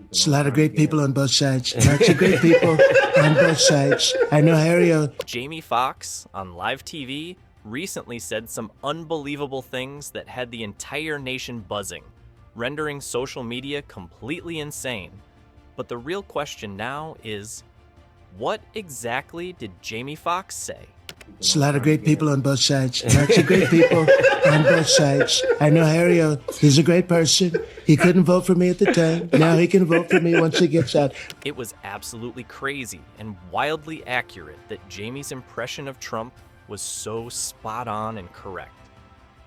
It's a lot of great people on both sides. Lots of great people on both sides. I know Harry. Jamie Foxx on live TV recently said some unbelievable things that had the entire nation buzzing, rendering social media completely insane. But the real question now is, what exactly did Jamie Foxx say? It's a lot of great people on both sides. Lots of great people on both sides. I know Harry. He's a great person. He couldn't vote for me at the time. Now he can vote for me once he gets out. It was absolutely crazy and wildly accurate that Jamie's impression of Trump was so spot on and correct.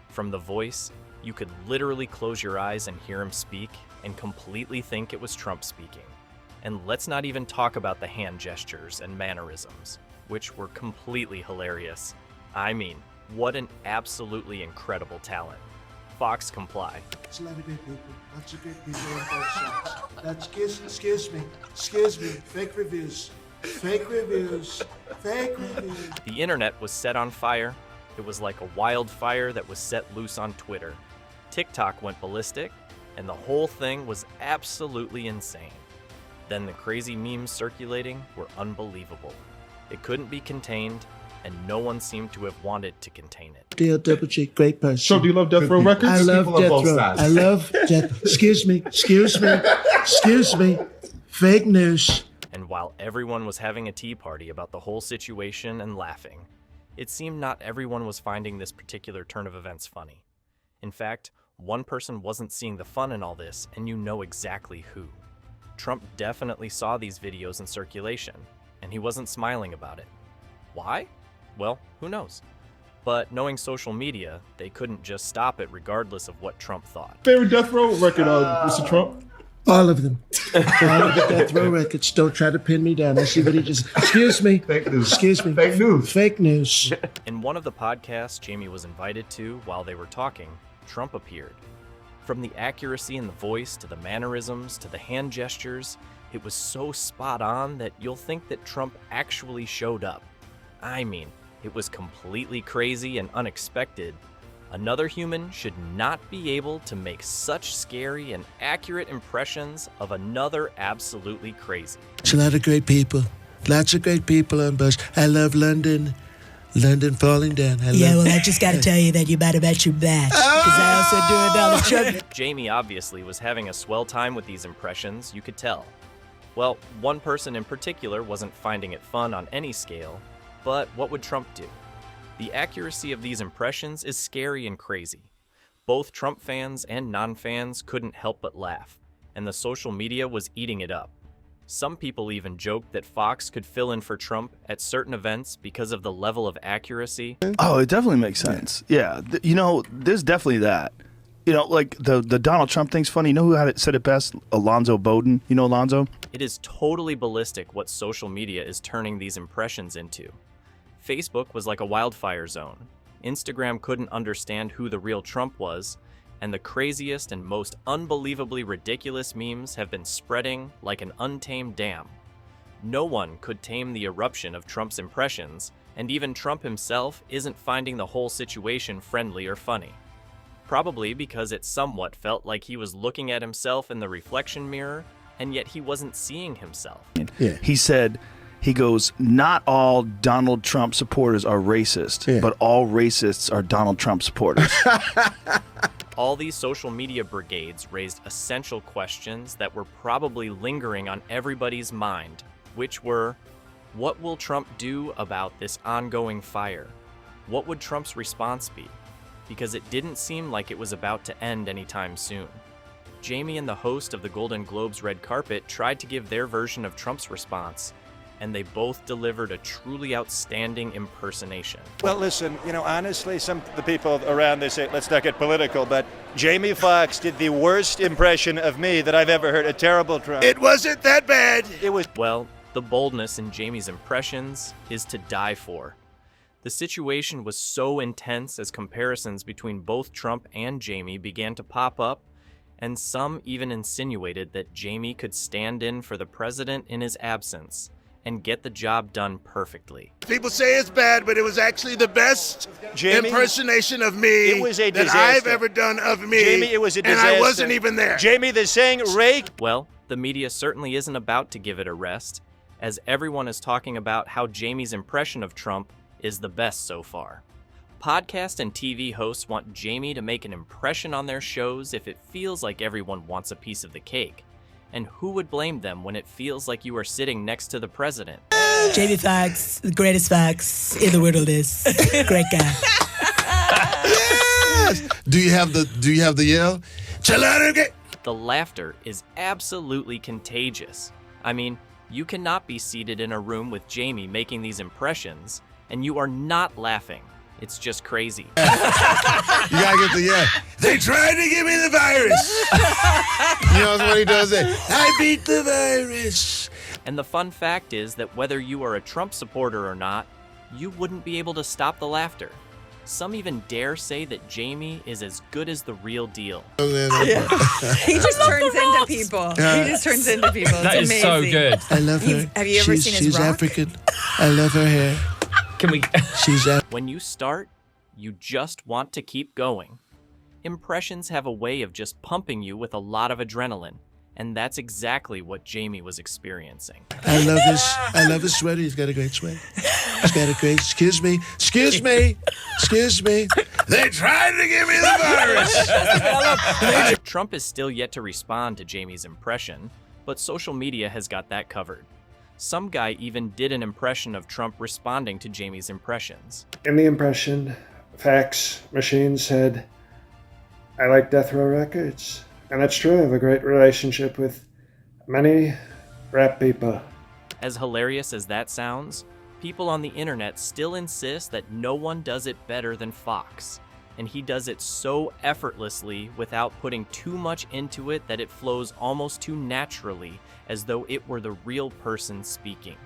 From the voice, you could literally close your eyes and hear him speak and completely think it was Trump speaking. And let's not even talk about the hand gestures and mannerisms, which were completely hilarious. I mean, what an absolutely incredible talent. Fox comply. It's a lot of great people. Lots of great people on both sides. That's, excuse me. Fake reviews. Fake reviews. The internet was set on fire. It was like a wildfire that was set loose on Twitter. TikTok went ballistic, and the whole thing was absolutely insane. Then the crazy memes circulating were unbelievable. It couldn't be contained, and no one seemed to have wanted to contain it. Deal Double G, great person. So do you love Death Row Records? I love Death Row. I love Death. Excuse me. Fake news. And while everyone was having a tea party about the whole situation and laughing, it seemed not everyone was finding this particular turn of events funny. In fact, one person wasn't seeing the fun in all this, and you know exactly who. Trump definitely saw these videos in circulation, and he wasn't smiling about it. Why? Well, who knows? But knowing social media, they couldn't just stop it regardless of what Trump thought. Favorite Death Row record, Mr. Trump? All of them. All of the Death Row records. Don't try to pin me down. I see what he just... Excuse me. Fake news. Excuse me. Fake news. Fake news. In one of the podcasts Jamie was invited to while they were talking, Trump appeared. From the accuracy in the voice to the mannerisms to the hand gestures, it was so spot on that you'll think that Trump actually showed up. I mean, it was completely crazy and unexpected. Another human should not be able to make such scary and accurate impressions of another absolutely crazy. It's a lot of great people. Lots of great people on both. I love London. London falling down. I just got to tell you that you better bet your back. Because I also do a Donald Trump. Jamie obviously was having a swell time with these impressions, you could tell. Well, one person in particular wasn't finding it fun on any scale, but what would Trump do? The accuracy of these impressions is scary and crazy. Both Trump fans and non-fans couldn't help but laugh, and the social media was eating it up. Some people even joked that Fox could fill in for Trump at certain events because of the level of accuracy. Oh, it definitely makes sense. Yeah, there's definitely that. Like the Donald Trump thing's funny. You know who said it best? Alonzo Bowden. You know Alonzo? It is totally ballistic what social media is turning these impressions into. Facebook was like a wildfire zone. Instagram couldn't understand who the real Trump was, and the craziest and most unbelievably ridiculous memes have been spreading like an untamed dam. No one could tame the eruption of Trump's impressions, and even Trump himself isn't finding the whole situation friendly or funny. Probably because it somewhat felt like he was looking at himself in the reflection mirror, and yet he wasn't seeing himself. Yeah. He goes, not all Donald Trump supporters are racist, but all racists are Donald Trump supporters. All these social media brigades raised essential questions that were probably lingering on everybody's mind, which were, what will Trump do about this ongoing fire? What would Trump's response be? Because it didn't seem like it was about to end anytime soon. Jamie and the host of the Golden Globes red carpet tried to give their version of Trump's response, and they both delivered a truly outstanding impersonation. Well, listen, honestly, some of the people around, they say, let's not get political, but Jamie Foxx did the worst impression of me that I've ever heard. A terrible Trump. It wasn't that bad. It was. Well, the boldness in Jamie's impressions is to die for. The situation was so intense as comparisons between both Trump and Jamie began to pop up, and some even insinuated that Jamie could stand in for the president in his absence and get the job done perfectly. People say it's bad, but it was actually the best impersonation of me that I've ever done of me. Jamie, it was a disaster. And I wasn't even there. Jamie, the saying, rake. Well, The media certainly isn't about to give it a rest, as everyone is talking about how Jamie's impression of Trump is the best so far. Podcast and TV hosts want Jamie to make an impression on their shows if it feels like everyone wants a piece of the cake. And who would blame them when it feels like you are sitting next to the president? Jamie Foxx, the greatest Fox in the wilderness. Great guy. Yes! Do you have the yell? The laughter is absolutely contagious. I mean, you cannot be seated in a room with Jamie making these impressions, and you are not laughing. It's just crazy. You gotta get the yeah. They tried to give me the virus. You know what he does there? I beat the virus. And the fun fact is that whether you are a Trump supporter or not, you wouldn't be able to stop the laughter. Some even dare say that Jamie is as good as the real deal. He just turns into people. He just turns into people. It's That is amazing. so good. I love her. Have you ever seen his She's rock? African. I love her hair. Can we? She's When you start, you just want to keep going. Impressions have a way of just pumping you with a lot of adrenaline, and that's exactly what Jamie was experiencing. I love his sweater. He's got a great sweater. He's got a great. Excuse me. They tried to give me the virus. Trump is still yet to respond to Jamie's impression, but social media has got that covered. Some guy even did an impression of Trump responding to Jamie's impressions. In the impression, fax machine said, I like Death Row Records. And that's true. I have a great relationship with many rap people. As hilarious as that sounds, people on the internet still insist that no one does it better than Fox. And he does it so effortlessly without putting too much into it that it flows almost too naturally, as though it were the real person speaking.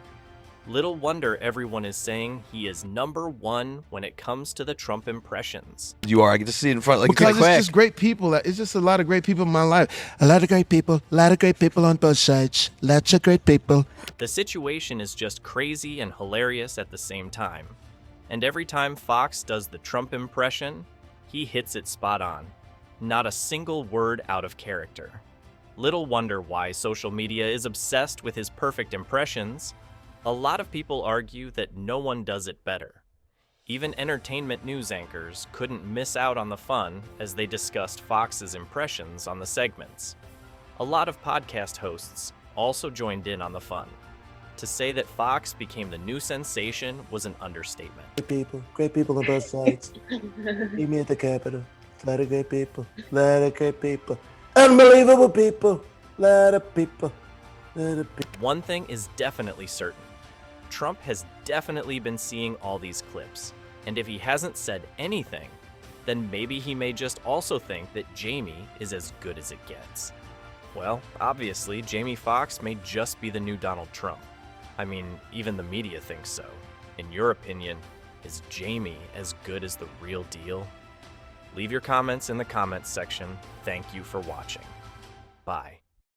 Little wonder everyone is saying he is #1 when it comes to the Trump impressions. You are. I get to see it in front like Because a quack. it's just great people. It's just a lot of great people in my life. A lot of great people on both sides. Lots of great people. The situation is just crazy and hilarious at the same time. And every time Fox does the Trump impression, he hits it spot on. Not a single word out of character. Little wonder why social media is obsessed with his perfect impressions. A lot of people argue that no one does it better. Even entertainment news anchors couldn't miss out on the fun as they discussed Fox's impressions on the segments. A lot of podcast hosts also joined in on the fun. To say that Fox became the new sensation was an understatement. Great people on both sides. Meet me at the Capitol. A lot of great people. Unbelievable people. A lot of people. One thing is definitely certain. Trump has definitely been seeing all these clips, and if he hasn't said anything, then maybe he may just also think that Jamie is as good as it gets. Well, obviously, Jamie Foxx may just be the new Donald Trump. I mean, even the media thinks so. In your opinion, is Jamie as good as the real deal? Leave your comments in the comments section. Thank you for watching. Bye.